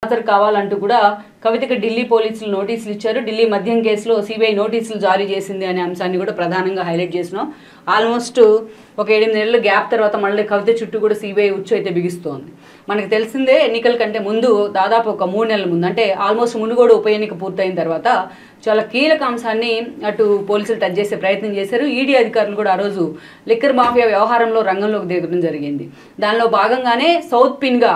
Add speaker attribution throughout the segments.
Speaker 1: హాజరు కావాలంటూ కూడా కవితకి ఢిల్లీ పోలీసులు నోటీసులు ఇచ్చారు. ఢిల్లీ మద్యం కేసులో సిబిఐ నోటీసులు జారీ చేసింది అనే అంశాన్ని కూడా ప్రధానంగా హైలైట్ చేసినాం. ఆల్మోస్ట్ ఒక 8 నెలల గ్యాప్ తర్వాత మళ్ళీ కవిత చుట్టూ కూడా సిబిఐ ఉచ్చు అయితే బిగిస్తోంది. మనకు తెలిసిందే ఎన్నికల కంటే ముందు దాదాపు ఒక 3 నెలల ముందు అంటే ఆల్మోస్ట్ మునుగోడు ఉప ఎన్నిక పూర్తయిన తర్వాత చాలా కీలక అంశాన్ని అటు పోలీసులు టచ్ చేసే ప్రయత్నం చేశారు. ఈడీ అధికారులు కూడా ఆ రోజు లిక్కర్ మాఫియా వ్యవహారంలో రంగంలోకి దిగడం జరిగింది. దానిలో భాగంగానే సౌత్ పిన్గా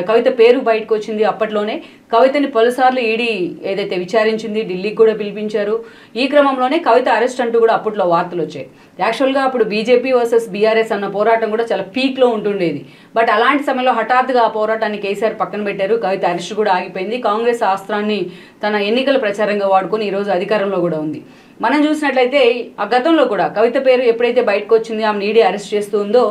Speaker 1: కవిత పేరు బయటకు వచ్చింది. అప్పట్లోనే కవితని పలుసార్లు ఈడీ ఏదైతే విచారించింది, ఢిల్లీకి కూడా పిలిపించారు. ఈ క్రమంలోనే కవిత అరెస్ట్ అంటూ కూడా అప్పట్లో వార్తలు వచ్చాయి. యాక్చువల్గా అప్పుడు బీజేపీ వర్సెస్ బీఆర్ఎస్ అన్న పోరాటం కూడా చాలా పీక్లో ఉంటుండేది. బట్ అలాంటి సమయంలో హఠాత్తుగా ఆ పోరాటాన్ని కేసీఆర్ పక్కన పెట్టారు. కవిత అరెస్ట్ కూడా ఆగిపోయింది. కాంగ్రెస్ ఆస్త్రాన్ని తన ఎన్నికల ప్రచారంగా వాడుకొని ఈరోజు అధికారంలో కూడా ఉంది. మనం చూసినట్లయితే ఆ గతంలో కూడా కవిత పేరు ఎప్పుడైతే బయటకు వచ్చింది, ఆమెను ఈడీ అరెస్ట్ చేస్తూ ఉందో,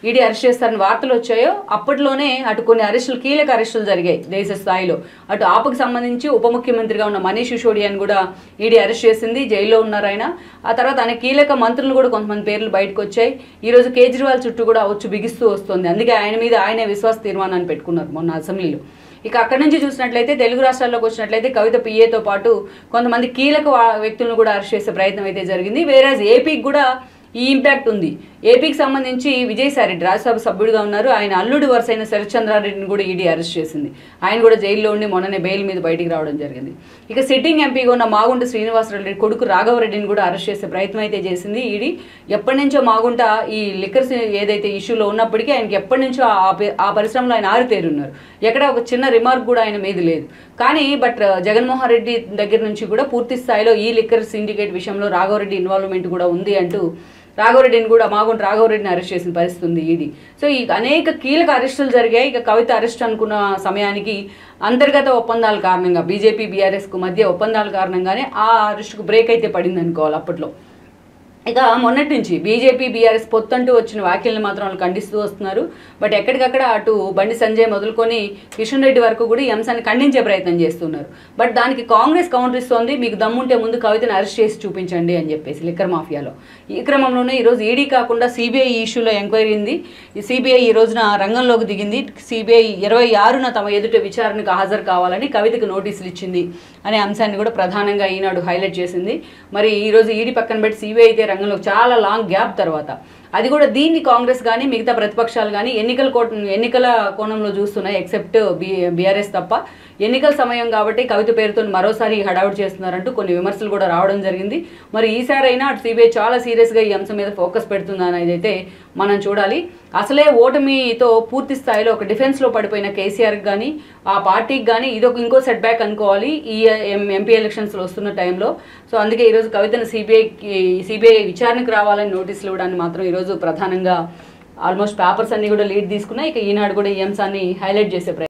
Speaker 1: ఈడీ అరెస్ట్ చేస్తారని వార్తలు వచ్చాయో అప్పట్లోనే అటు కొన్ని అరెస్టులు, కీలక అరెస్టులు జరిగాయి దేశ స్థాయిలో. అటు ఆపుకు సంబంధించి ఉప ముఖ్యమంత్రిగా ఉన్న మనీష్ సిసోడియాని కూడా ఈడీ అరెస్ట్ చేసింది, జైల్లో ఉన్నారు ఆయన. ఆ తర్వాత అనేక కీలక మంత్రులు కూడా కొంతమంది పేర్లు బయటకు వచ్చాయి. ఈరోజు కేజ్రీవాల్ చుట్టూ కూడా వచ్చి బిగిస్తూ వస్తుంది. అందుకే ఆయన మీద ఆయనే విశ్వాస తీర్మానాన్ని పెట్టుకున్నారు మొన్న అసెంబ్లీలో. ఇక అక్కడి నుంచి చూసినట్లయితే తెలుగు రాష్ట్రాల్లోకి వచ్చినట్లయితే కవిత పిఏతో పాటు కొంతమంది కీలక వ్యక్తులను కూడా అరెస్ట్ చేసే ప్రయత్నం అయితే జరిగింది. వేరేజ్ ఏపీకి కూడా ఈ ఇంపాక్ట్ ఉంది. ఏపీకి సంబంధించి విజయసాయిరెడ్డి రాజ్యసభ సభ్యుడిగా ఉన్నారు. ఆయన అల్లుడి వరుసైన శరత్చంద్రారెడ్డిని కూడా ఈడీ అరెస్ట్ చేసింది. ఆయన కూడా జైల్లో ఉండి మొన్ననే బెయిల్ మీద బయటికి రావడం జరిగింది. ఇక సిట్టింగ్ ఎంపీగా ఉన్న మాగుంట శ్రీనివాసరెడ్డి కొడుకు రాఘవరెడ్డిని కూడా అరెస్ట్ చేసే ప్రయత్నం అయితే చేసింది ఈడీ. ఎప్పటి నుంచో మాగుంట ఈ లిక్కర్స్ ఏదైతే ఇష్యూలో ఉన్నప్పటికీ ఆయనకి ఎప్పటి నుంచో ఆ పరిశ్రమలో ఆయన ఆరితేరున్నారు. ఎక్కడ ఒక చిన్న రిమార్క్ కూడా ఆయన మీద లేదు. కానీ జగన్మోహన్ రెడ్డి దగ్గర నుంచి కూడా పూర్తి స్థాయిలో ఈ లిక్కర్ సిండికేట్ విషయంలో రాఘవరెడ్డి ఇన్వాల్వ్మెంట్ కూడా ఉంది అంటూ రాఘవరెడ్డిని కూడా మాగుంట రాఘవరెడ్డిని అరెస్ట్ చేసిన పరిస్థితి ఉంది ఈడీ. సో ఈ అనేక కీలక అరెస్టులు జరిగాయి. ఇక కవిత అరెస్ట్ అనుకున్న సమయానికి అంతర్గత ఒప్పందాల కారణంగా బీజేపీ బీఆర్ఎస్కు మధ్య ఒప్పందాల కారణంగానే ఆ అరెస్టుకు బ్రేక్ అయితే పడింది అనుకోవాలి అప్పట్లో. ఇక మొన్నటి నుంచి బీజేపీ బీఆర్ఎస్ పొత్తంటూ వచ్చిన వ్యాఖ్యలను మాత్రం వాళ్ళు ఖండిస్తూ వస్తున్నారు. బట్ ఎక్కడికక్కడ అటు బండి సంజయ్ మొదలుకొని కిషన్ రెడ్డి వరకు కూడా ఈ అంశాన్ని ఖండించే ప్రయత్నం చేస్తున్నారు. బట్ దానికి కాంగ్రెస్ కౌంటర్ ఇస్తోంది, మీకు దమ్ముంటే ముందు కవితను అరెస్ట్ చేసి చూపించండి అని చెప్పేసి లిక్కర్ మాఫియాలో. ఈ క్రమంలోనే ఈరోజు ఈడీ కాకుండా సిబిఐ ఇష్యూలో ఎంక్వైరీ ఉంది. ఈ సిబిఐ ఈ రోజున రంగంలోకి దిగింది. సిబిఐ 26న తమ ఎదుట విచారణకు హాజరు కావాలని కవితకు నోటీసులు ఇచ్చింది అనే అంశాన్ని కూడా ప్రధానంగా ఈనాడు హైలైట్ చేసింది. మరి ఈరోజు ఈడీ పక్కన పెట్టి సిబిఐ అయితే రంగంలో చాలా లాంగ్ గ్యాప్ తర్వాత అది కూడా దీన్ని కాంగ్రెస్ కానీ మిగతా ప్రతిపక్షాలు కానీ ఎన్నికల కోణంలో చూస్తున్నాయి. ఎక్సెప్ట్ బీఆర్ఎస్ తప్ప. ఎన్నికల సమయం కాబట్టి కవిత పేరుతో మరోసారి హడావుడి చేస్తున్నారంటూ కొన్ని విమర్శలు కూడా రావడం జరిగింది. మరి ఈసారైనా అటు సిబిఐ చాలా సీరియస్గా ఈ అంశం మీద ఫోకస్ పెడుతుందని అయితే మనం చూడాలి. అసలే ఓటమితో పూర్తి స్థాయిలో ఒక డిఫెన్స్లో పడిపోయిన కేసీఆర్కి కానీ ఆ పార్టీకి కానీ ఇదొక ఇంకో సెట్ బ్యాక్ అనుకోవాలి ఈ ఎంపీ ఎలక్షన్స్లో వస్తున్న టైంలో. సో అందుకే ఈరోజు కవితను సిబిఐ విచారణకు రావాలని నోటీసులు ఇవ్వడాన్ని మాత్రం ఈరోజు ప్రధానంగా ఆల్మోస్ట్ పేపర్స్ అన్ని కూడా లీడ్ తీసుకున్నాయి. ఇక ఈనాడు కూడా ఈ అంశాన్ని హైలైట్ చేసే